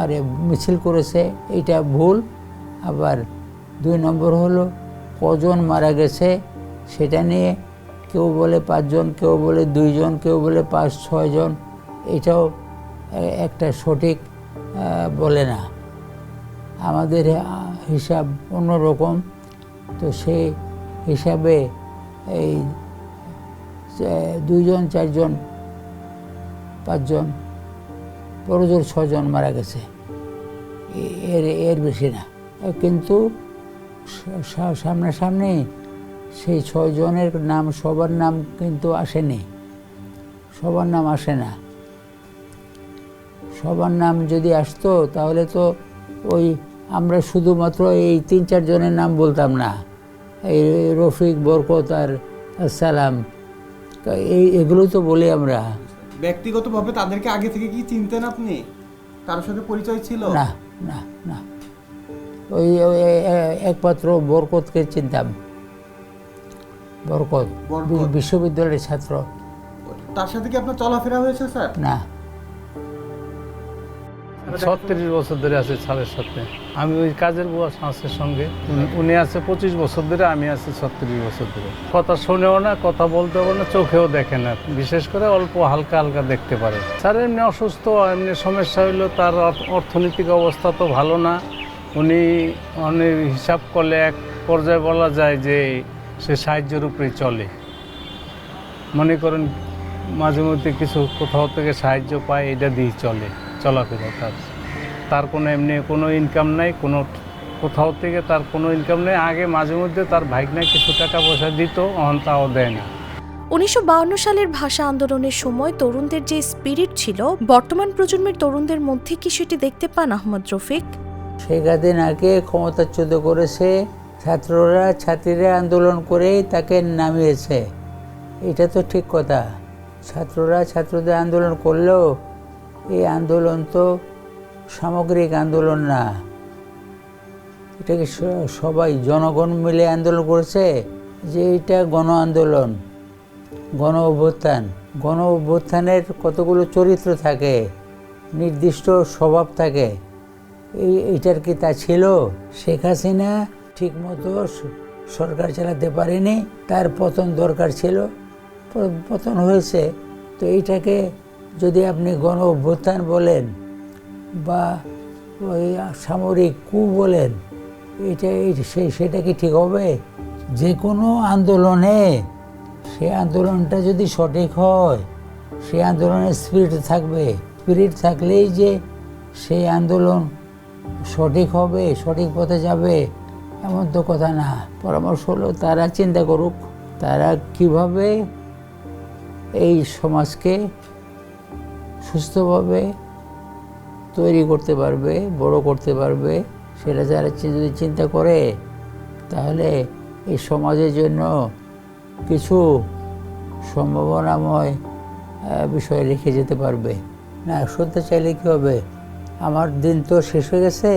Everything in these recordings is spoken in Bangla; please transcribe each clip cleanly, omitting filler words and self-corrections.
আরে মিছিল করেছে, এটা ভুল। আবার 2 নম্বর হলো কজন মারা গেছে সেটা নিয়ে কেউ বলে 5 জন, কেউ বলে 2 জন, কেউ বলে 5-6 জন, এটাও একটা সঠিক বলে না। আমাদের হিসাব অন্যরকম। তো সেই হিসাবে এই 2 জন, 4 জন, 5 জন, বড় জোর 6 জন মারা গেছে, এর বেশি না। কিন্তু সামনাসামনি সেই 6 জনের নাম, সবার নাম কিন্তু আসেনি, সবার নাম আসে না। সবার নাম যদি আসতো তাহলে তো ওই আমরা শুধুমাত্র এই 3-4 জনের নাম বলতাম না, এই রফিক, বরকত আর সালাম, এগুলো তো বলি আমরা। ব্যক্তিগতভাবে তাদেরকে আগে থেকে কি চিনতেন আপনি? কারোর সাথে পরিচয় ছিল? না না না, ওই একমাত্র বরকতকে চিনতাম। বরকত বিশ্ববিদ্যালয়ের ছাত্র। তার সাথে কি আপনার চলাফেরা হয়েছে স্যার? না। 36 বছর ধরে আছে স্যারের সাথে। আমি ওই কাজের বুয়া সাঁসের সঙ্গে, উনি আছে 25 বছর ধরে, আমি আছি 36 বছর ধরে। কথা শোনেও না, কথা বলতেও না, চোখেও দেখে না, বিশেষ করে অল্প হালকা হালকা দেখতে পারে। স্যার এমনি অসুস্থ, এমনি সমস্যা হইলো, তার অর্থনৈতিক অবস্থা তো ভালো না। উনি অনেক হিসাব করলে এক পর্যায়ে বলা যায় যে সে সাহায্যের উপরেই চলে। মনে করেন মাঝে মধ্যে কিছু কোথাও থেকে সাহায্য পায়, এটা দিয়ে চলাফেরা। তার কোনো এমনি কোনো ইনকাম নাই, কোনো কোথাও থেকে তার কোনো ইনকাম নেই। আগে মাঝে মধ্যে তার ভাইগনায় কিছু টাকা পয়সা দিত, এখন তাও দেয় না। 1952 সালের ভাষা আন্দোলনের সময় তরুণদের যে স্পিরিট ছিল, বর্তমান প্রজন্মের তরুণদের মধ্যে কি সেটি দেখতে পান আহমদ রফিক? শেখ হাসিনাকে ক্ষমতাচ্যুত করেছে ছাত্রীরা আন্দোলন করেই তাকে নামিয়েছে, এটা তো ঠিক কথা। ছাত্রদের আন্দোলন করলেও এই আন্দোলন তো সামগ্রিক আন্দোলন না, এটাকে সবাই জনগণ মিলে আন্দোলন করেছে। যে এটা গণ আন্দোলন, গণ অভ্যুত্থানের কতগুলো চরিত্র থাকে, নির্দিষ্ট স্বভাব থাকে। এইটার কি তা ছিল? শেখ হাসিনা ঠিক মতো সরকার চালাতে পারেনি, তার পতন দরকার ছিল, পতন হয়েছে। তো এইটাকে যদি আপনি গণ অভ্যুত্থান বলেন বা ওই সামরিক কু বলেন, সেটা কি ঠিক হবে? যে কোনো আন্দোলনে সে আন্দোলনটা যদি সঠিক হয়, সে আন্দোলনের স্পিরিট থাকবে। স্পিরিট থাকলেই যে সেই আন্দোলন সঠিক হবে, সঠিক পথে যাবে, এমন তো কথা না। পরামর্শ হলো তারা চিন্তা করুক, তারা কিভাবে এই সমাজকে সুস্থভাবে তৈরি করতে পারবে, বড় করতে পারবে। সেটা যারা যদি চিন্তা করে, তাহলে এই সমাজের জন্য কিছু সম্ভাবনাময় বিষয় রেখে যেতে পারবে। না শুনতে চাইলে কী হবে? আমার দিন তো শেষ হয়ে গেছে,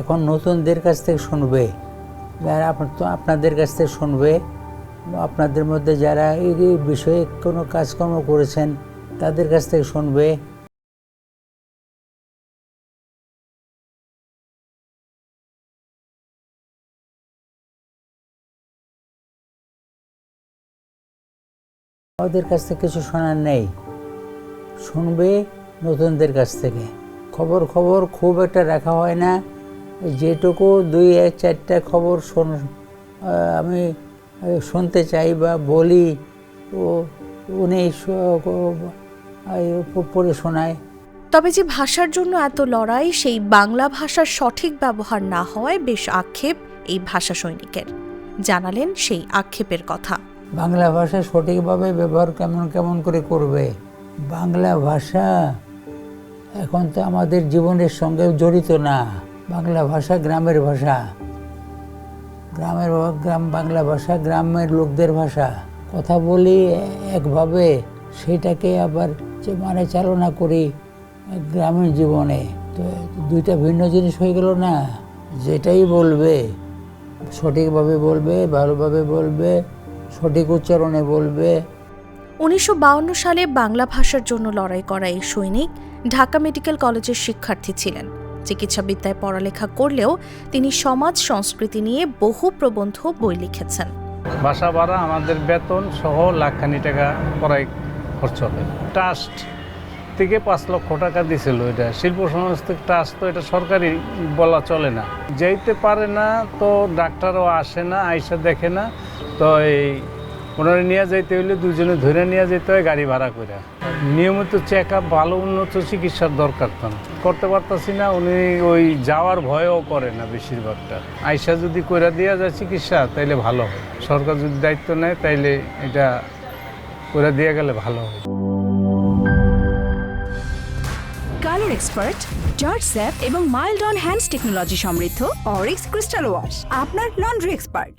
এখন নতুনদের কাছ থেকে শুনবে, যারা আপনাদের কাছ থেকে শুনবে, আপনাদের মধ্যে যারা এই বিষয়ে কোনো কাজকর্ম করেছেন তাদের কাছ থেকে শুনবে। ওদের কাছ থেকে কিছু শোনার নেই, শুনবে নতুনদের কাছ থেকে। খবর খুব একটা রাখা হয় না, যেটুকু 2-4টা খবর আমি শুনতে চাই বা বলি, ও উনি পড়ে শোনায়। তবে যে ভাষার জন্য এত লড়াই, সেই বাংলা ভাষার সঠিক ব্যবহার না হওয়ায় বেশ আক্ষেপ এই ভাষা সৈনিকের। জানালেন সেই আক্ষেপের কথা। বাংলা ভাষা সঠিকভাবে ব্যবহার কেমন করে করবে? বাংলা ভাষা এখন তো আমাদের জীবনের সঙ্গে জড়িত না। বাংলা ভাষা গ্রামের ভাষা, বাংলা ভাষা গ্রামের লোকদের ভাষা। কথা বলি একভাবে, সেটাকে আবার মানে চালনা করি গ্রামীণ জীবনে, তো দুইটা ভিন্ন জিনিস হয়ে গেল না। যেটাই বলবে সঠিকভাবে বলবে, ভালোভাবে বলবে, সঠিক উচ্চারণে বলবে। 1952 সালে বাংলা ভাষার জন্য লড়াই করা এই সৈনিক ঢাকা মেডিকেল কলেজের শিক্ষার্থী ছিলেন। চিকিৎসাবিদ্যায় পড়ালেখা করলেও তিনি সমাজ সংস্কৃতি নিয়ে বহু প্রবন্ধ বই লিখেছেন। বাসা ভাড়া, আমাদের বেতন সহ লাখখানি টাকা পড়াই খরচ হবে। ট্রাস্ট থেকে 5 লক্ষ টাকা দিছিল। এটা শিল্প সংস্থা ট্রাস্ট, তো এটা সরকারি বলা চলে না। যেতে পারে না, তো ডাক্তারও আসে না, আইসা দেখে না। তো এই ওনারা নিয়ে যাইতে হইলে দুজনে ধরে নিয়ে যেতে হয় গাড়ি ভাড়া করে। নিয়মিত চেক আপ, ভালো উন্নত চিকিৎসার দরকার তো করতে পারতাছি না। উনি ওই যাওয়ার ভয়ও করে না বেশিরভাগটা। আইসা যদি কইরা দেওয়া যায় চিকিৎসা, তাইলে ভালো হয়। সরকার যদি দায়িত্ব নেয়, তাইলে এটা কইরা দিয়ে গেলে ভালো হয়। কালার এক্সপার্ট, জর্জ স্যাপ এবং মাইল্ড অন হ্যান্ডস টেকনোলজি সমৃদ্ধ অরিক্স ক্রিস্টাল ওয়াশ আপনার লন্ড্রি এক্সপার্ট।